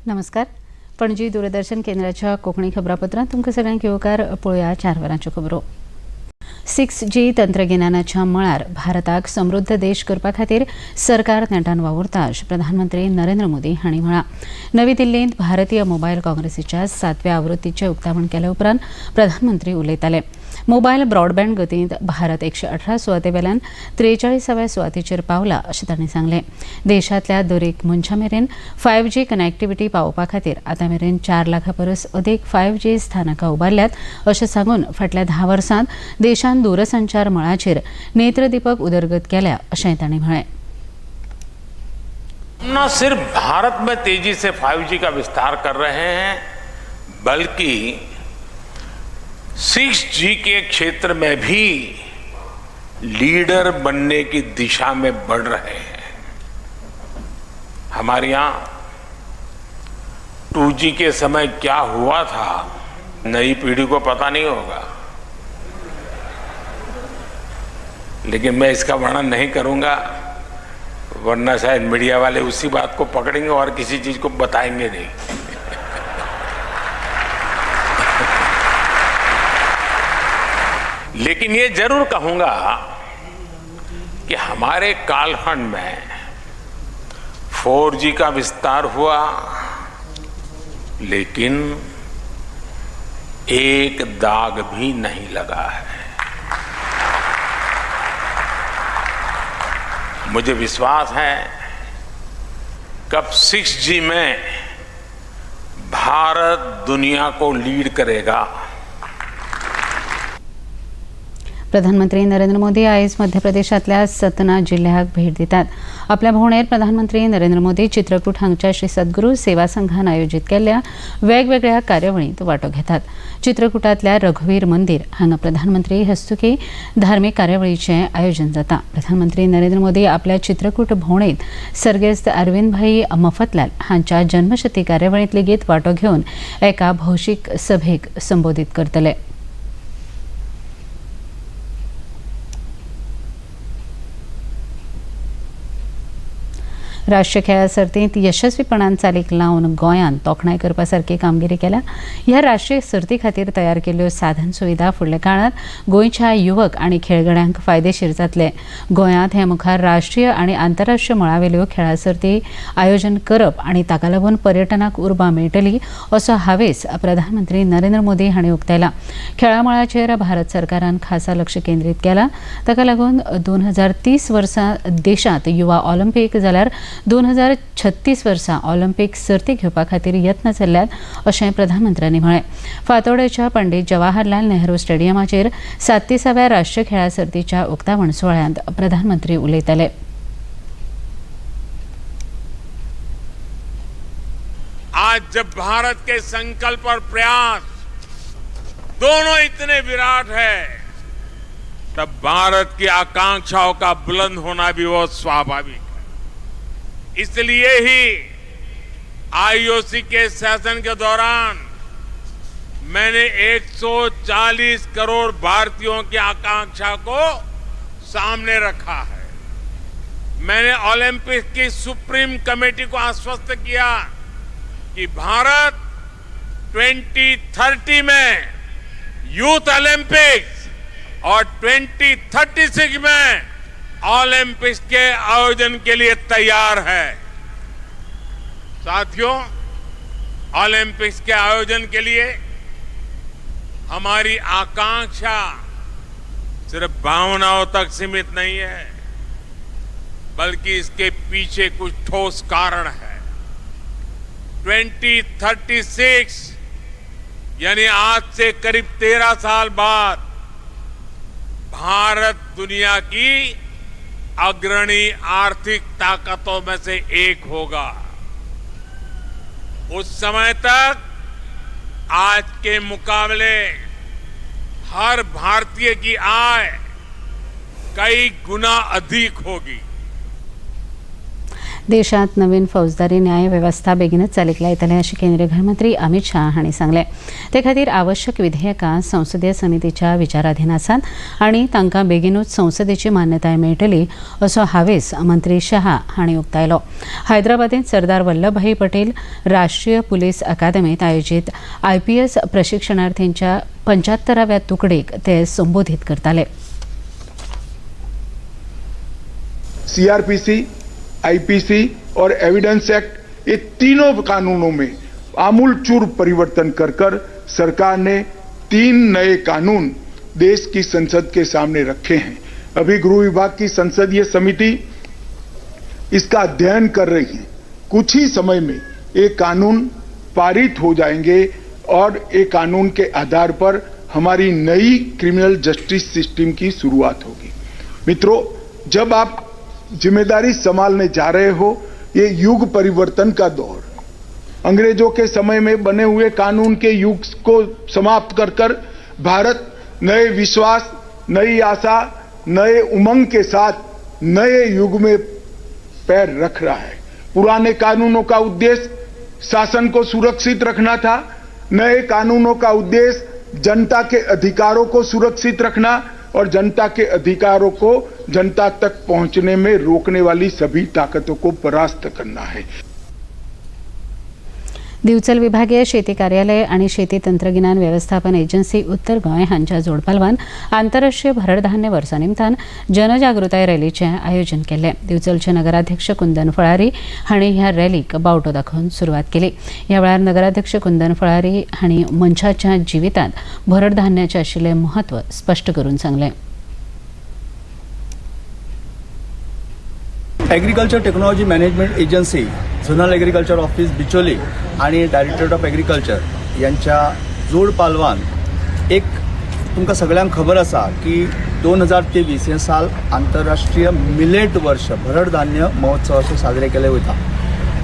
नमस्कार. पणजी दूरदर्शन केंद्राच्या कोंकणी खबरापत्रांत तुमकां सगळ्यांक येवकार. पळोवया 4 वरांच्यो खबरो. 6G तंत्रगिन्यानाच्या मळार भारताक समृद्ध देश करपा खातीर सरकार नेटान वावुरता अशें प्रधानमंत्री नरेंद्र मोदी हांणी म्हळां. नवी दिल्लींत भारतीय मोबायल काँग्रेसीच्या 7व्या आवृत्तीचें उक्तावण केले उपरांत प्रधानमंत्री उलयताले. मोबायल ब्रॉडबँड गतींत भारत 118 सुवातेवेल्यान 43व्या सुवातेचेर पावला अशें तांणी सांगलें. देशांतल्या दरेक मनशा मेरेन 5G कनेक्टिव्हिटी पावोवपा खातीर आतां मेरेन 4 लाखा परस अदीक 5G स्थानकां उबारल्यात अशें सांगून फाटल्या 10 वर्सांत देशान दूरसंचार मळाचेर नेत्रदीपक उदरगत केल्या अशेंय तांणी म्हळें. न सिर्फ भारत में तेजी से 5G का विस्तार कर रहे हैं, बल्कि 6G के क्षेत्र में भी लीडर बनने की दिशा में बढ़ रहे हैं. हमारे यहाँ 2G के समय क्या हुआ था, नई पीढ़ी को पता नहीं होगा, लेकिन मैं इसका वर्णन नहीं करूंगा, वरना शायद मीडिया वाले उसी बात को पकड़ेंगे और किसी चीज को बताएंगे नहीं. लेकिन ये जरूर कहूंगा कि हमारे कालखंड में 4G का विस्तार हुआ, लेकिन एक दाग भी नहीं लगा है. मुझे विश्वास है कब 6G में भारत दुनिया को लीड करेगा. प्रधानमंत्री नरेंद्र मोदी आयज मध्य प्रदेशांतल्या सतना जिल्ह्याक भेट दितात. आपल्या भोंवडेर प्रधानमंत्री नरेंद्र मोदी चित्रकूट हांगच्या श्री सद्गुरू सेवा संघान आयोजीत केल्ल्या वेगवेगळ्या कार्यावळींत वांटो घेतात. चित्रकूटांतल्या रघुवीर मंदिर हांगा प्रधानमंत्री हस्तुकी धार्मीक कार्यावळीचें आयोजन जाता. प्रधानमंत्री नरेंद्र मोदी आपल्या चित्रकूट भोंवडेंत सर्गेस्त अरविंदभाई मफतलाल हांच्या जन्मशती कार्यावळींत लेगीत वांटो घेवन एका भौशीक सभेक संबोधीत करतले. राष्ट्रीय खेळा सर्तींत यशस्वीपणान चालीक लावन गोंयान तोखणाय करपा सारकी कामगिरी केल्या. ह्या राष्ट्रीय सर्ती खातीर तयार केल्ल्यो साधन सुविधा फुडल्या काळांत गोंयच्या युवक आनी खेळगड्यांक फायदेशीर जातले. गोंयांत हे मुखार राष्ट्रीय आनी आंतरराष्ट्रीय मळावेल्यो खेळा सर्ती आयोजन करप आनी ताका लागून पर्यटनाक उर्बा मेळटली असो हावेस प्रधानमंत्री नरेंद्र मोदी हांणी उक्तायला. खेळा मळाचेर भारत सरकारान खासा लक्ष केंद्रीत केलां. ताका लागून 2030 वर्सा देशांत युवा ऑलिंपीक जाल्यार 2036 वर्सा ऑलिंपीक सर्ती घेवपा खातीर यत्न चल्ल्यात अशें प्रधानमंत्र्यांनी म्हळें. फातोर्डेच्या पंडीत जवाहरलाल नेहरू स्टेडियमाचेर 37व्या राष्ट्रीय खेळा सर्तीच्या उक्तावण सुवाळ्यांत प्रधानमंत्री उलयताले. आज जब भारत के संकल्प और प्रयास दोनों इतने विराट है, तब भारत की आकांक्षाओं का बुलंद होना भी बहुत स्वाभाविक है. इसलिए ही आईओसी के शासन के दौरान मैंने 140 करोड़ भारतीयों की आकांक्षा को सामने रखा है. मैंने ओलंपिक की सुप्रीम कमेटी को आश्वस्त किया कि भारत 2030 में यूथ ओलंपिक्स और 2036 में ओलंपिक्स के आयोजन के लिए तैयार है. साथियों, ओलंपिक्स के आयोजन के लिए हमारी आकांक्षा सिर्फ भावनाओं तक सीमित नहीं है, बल्कि इसके पीछे कुछ ठोस कारण है. 2036 यानी आज से करीब 13 साल बाद भारत दुनिया की अग्रणी आर्थिक ताकतों में से एक होगा. उस समय तक आज के मुकाबले हर भारतीय की आय कई गुना अधिक होगी. देशात नवीन फौजदारी न्याय व्यवस्था बेगीनच चालीक लायतले अशें केंद्रीय गृहमंत्री अमित शाह हांणी सांगलें. ते खातीर आवश्यक विधेयकां संसदीय समितीच्या विचाराधीन आसात आनी तांकां बेगीनूच संसदेची मान्यताय मेळटली असो हावेस मंत्री शाह हांणी उक्तायलो. हैदराबादेंत सरदार वल्लभभाई पटेल राष्ट्रीय पुलीस अकादमीत आयोजीत IPS प्रशिक्षणार्थींच्या 75व्या तुकडेक ते संबोधीत करताले. CRPC, IPC और एविडेंस एक्ट, ये तीनों कानूनों में आमूलचूर परिवर्तन कर सरकार ने 3 नए कानून देश की संसद के सामने रखे हैं. अभी गृह विभाग की संसदीय समिति इसका अध्ययन कर रही है. कुछ ही समय में ये कानून पारित हो जाएंगे और ये कानून के आधार पर हमारी नई क्रिमिनल जस्टिस सिस्टम की शुरुआत होगी. मित्रों, जब आप जिम्मेदारी संभालने जा रहे हो, ये युग परिवर्तन का दौर, अंग्रेजों के समय में बने हुए कानून के युग को समाप्त कर भारत नए विश्वास, नई आशा, नए उमंग के साथ नए युग में पैर रख रहा है. पुराने कानूनों का उद्देश्य शासन को सुरक्षित रखना था. नए कानूनों का उद्देश्य जनता के अधिकारों को सुरक्षित रखना और जनता के अधिकारों को जनता तक पहुंचने में रोकने वाली सभी ताकतों को परास्त करना है. दिवचल विभागीय शेती कार्यालय आणि शेती तंत्रगिन्यान व्यवस्थापन एजन्सी उत्तर गोंय हांच्या जोडपालवान आंतरराष्ट्रीय भरड धान्य वर्सा निमतान जनजागृताय रॅलीचें आयोजन केल्लें. दिवचलचे नगराध्यक्ष कुंदन फळारी हांणी ह्या रॅलीक बावटो दाखोवन सुरवात केली. ह्या वेळार नगराध्यक्ष कुंदन फळारी हांणी मनशाच्या जिवितांत भरड धान्याचें आशिल्लें म्हत्व स्पश्ट करून सांगलें. Agriculture technology management agency, zonal agriculture office Bicholi आणि डायरेक्टरेट ऑफ एग्रीकल्चर यांच्या जोड पालवान एक तुमकां सगळ्यांक खबर आसा की 2023 हे साल आंतरराष्ट्रीय मिलेट वर्ष भरड धान्य महोत्सव असे साजरे केले वता.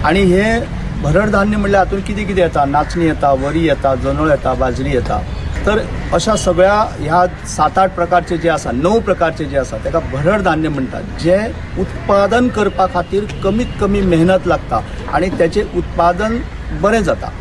आणि हे भरड धान्य म्हणल्यार हातून कितें कितें येता, नाचणी येता, वरी येता, जनोळ येता, बाजरी येता. तर अशा सगळ्या ह्या 7-8 प्रकारचे जे आसा, 9 प्रकारचे जे आसा ताका भरड धान्य म्हणटात, जे उत्पादन करपा खातीर कमीत कमी मेहनत लागता आणि त्याचे उत्पादन बरें जाता.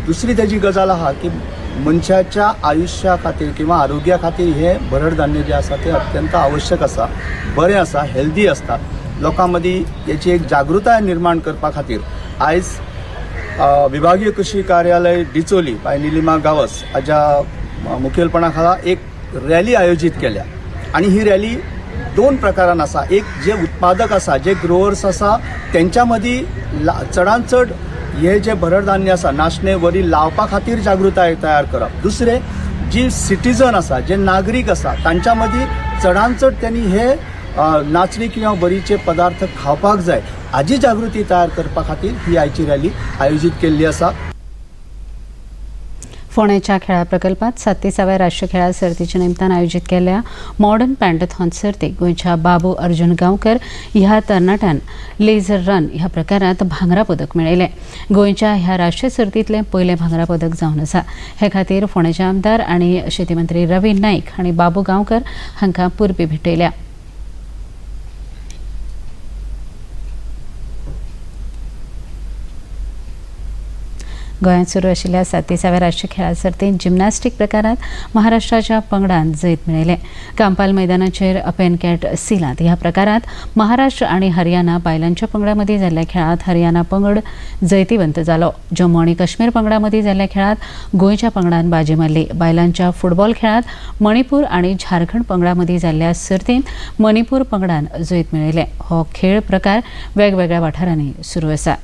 दुसरी त्याची गजाल आहा की मनशाच्या आयुष्या खातीर किंवा आरोग्या खातीर हे भरड धान्य जे आसा ते अत्यंत आवश्यक आसा, बरें आसा, हेल्दी आसता. लोकां मदीं याची एक जागृताय निर्माण करपा खातीर आयज विभागीय कृषी कार्यालय डिचोली बाय निलिमा गावस हाच्या मुखेलपणा एक रॅली आयोजित केल्या. आणि ही रॅली 2 प्रकारान आसा. एक जे उत्पादक आसा, जे ग्रोवर्स आसा, त्यांच्या मदीं चडांत चड हे जे भरड धान्य आसा, नाचणे, वरी लावपा खातीर जागृताय तयार करप. दुसरे जी सिटीजन आसा, जे नागरीक आसा, तांच्या मदीं चडांत चड त्यांनी हे नाचणी किंवा वरीचे पदार्थ खावपाक जाय हाची जागृती तयार करपा खातीर ही आयची रॅली आयोजित केल्ली आसा. फोंडेच्या खेळा प्रकल्पात 37व्या राष्ट्रीय खेळा सर्तीच्या निमतान आयोजित केल्ल्या मॉडर्न पॅन्टाथॉन सर्तीक गोंयच्या बाबू अर्जुन गांवकर ह्या तरणाट्यान लेझर रन ह्या प्रकारांत भांगरा पदक मेळयलें. गोंयच्या ह्या राष्ट्रीय सर्तींतलें पयलें भांगरा पदक जावन आसा. हे खातीर फोंडेचे आमदार आनी शेती मंत्री रवी नाईक हांणी बाबू गांवकर हांकां पुरबी भेटयल्या. गोंयांत सुरू आशिल्ल्या 37व्या राष्ट्रीय खेळा सर्तींत जिमनास्टीक प्रकारांत महाराष्ट्राच्या पंगडान जैत मेळयलें. कांपाल मैदानाचेर अपेनकॅट सिलांत ह्या प्रकारांत महाराष्ट्र आनी हरियाणा बायलांच्या पंगडा मदीं जाल्ल्या खेळांत हरियाणा पंगड जैतिवंत जालो. जम्मू आनी काश्मीर पंगडा मदीं जाल्ल्या खेळांत गोंयच्या पंगडान बाजी मारली. बायलांच्या फुटबॉल खेळांत मणिपूर आनी झारखंड पंगडा मदीं जाल्ल्या सर्तींत मणिपूर पंगडान जैत मेळयलें. हो खेळ प्रकार वेगवेगळ्या वाठारांनी सुरू आसा.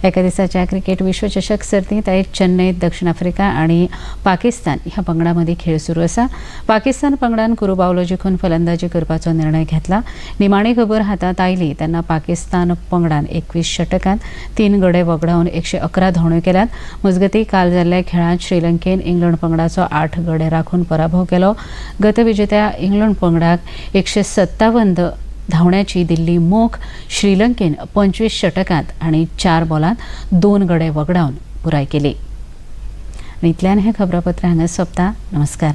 एका दिसाच्या क्रिकेट विश्वचषक सर्तींत आयज चेन्नईत दक्षिण आफ्रिका आनी पाकिस्तान ह्या पंगडा मदीं खेळ सुरू आसा. पाकिस्तान पंगडान कुरुबावलो जिखून फलंदाजी करपाचो निर्णय घेतला. निमाणी खबर हातांत आयली तेन्ना पाकिस्तान पंगडान 21 षटकांत 3 गडे वगडावन 111 धांवड्यो केल्यात. मजगतीं काल जाल्ल्या खेळांत श्रीलंकेन इंग्लंड पंगडाचो 8 गडे राखून पराभव केलो. गतविजेत्या इंग्लंड पंगडाक 157 धांवड्याची दिल्ली मोख श्रीलंकेन 25 षटकांत आनी 4 बॉलांत 2 गडे वगडावन पुराय केली. इतल्यान हें खबरापत्र हांगा सोंपता. नमस्कार.